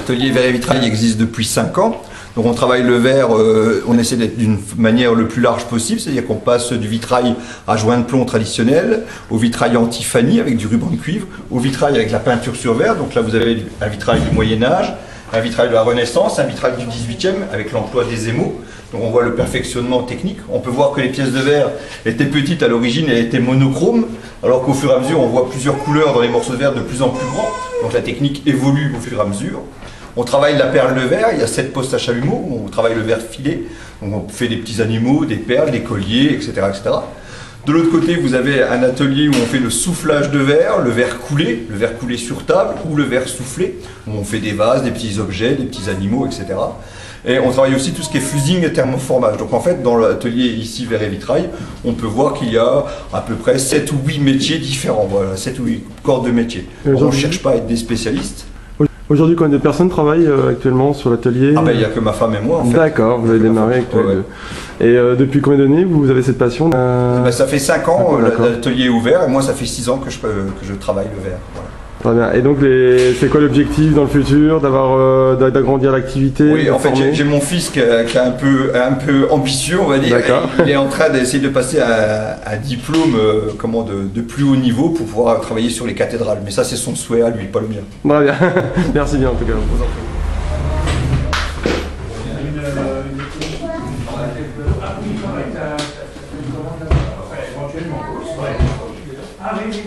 L'atelier verre et vitrail existe depuis 5 ans. Donc on travaille le verre, on essaie d'être d'une manière le plus large possible, c'est-à-dire qu'on passe du vitrail à joint de plomb traditionnel, au vitrail anti-fanny avec du ruban de cuivre, au vitrail avec la peinture sur verre. Donc là vous avez un vitrail du Moyen-Âge, un vitrail de la Renaissance, un vitrail du 18e avec l'emploi des émaux. Donc on voit le perfectionnement technique. On peut voir que les pièces de verre étaient petites à l'origine, elles étaient monochromes, alors qu'au fur et à mesure on voit plusieurs couleurs dans les morceaux de verre de plus en plus grands. Donc la technique évolue au fur et à mesure. On travaille la perle de verre, il y a 7 postes à chalumeau, on travaille le verre filé, donc on fait des petits animaux, des perles, des colliers, etc. etc. De l'autre côté, vous avez un atelier où on fait le soufflage de verre, le verre coulé sur table ou le verre soufflé, où on fait des vases, des petits objets, des petits animaux, etc. Et on travaille aussi tout ce qui est fusing et thermoformage. Donc en fait, dans l'atelier ici verre et vitrail, on peut voir qu'il y a à peu près 7 ou 8 métiers différents, voilà, 7 ou 8 corps de métiers. On ne cherche pas à être des spécialistes. Aujourd'hui, combien de personnes travaillent actuellement sur l'atelier? Ah ben il n'y a que ma femme et moi en fait. D'accord, vous avez démarré avec tous les deux. Et depuis combien d'années vous avez cette passion? Ben, ça fait 5 ans, l'atelier est ouvert, et moi ça fait 6 ans que je travaille le verre. Voilà. Très bien. Et donc, c'est quoi l'objectif dans le futur? D'agrandir l'activité? Oui, en fait, j'ai mon fils qui est un peu ambitieux, on va dire. Il est en train d'essayer de passer un diplôme de plus haut niveau pour pouvoir travailler sur les cathédrales. Mais ça, c'est son souhait à lui, pas le mien. Très bien. Merci bien, en tout cas. Ah oui,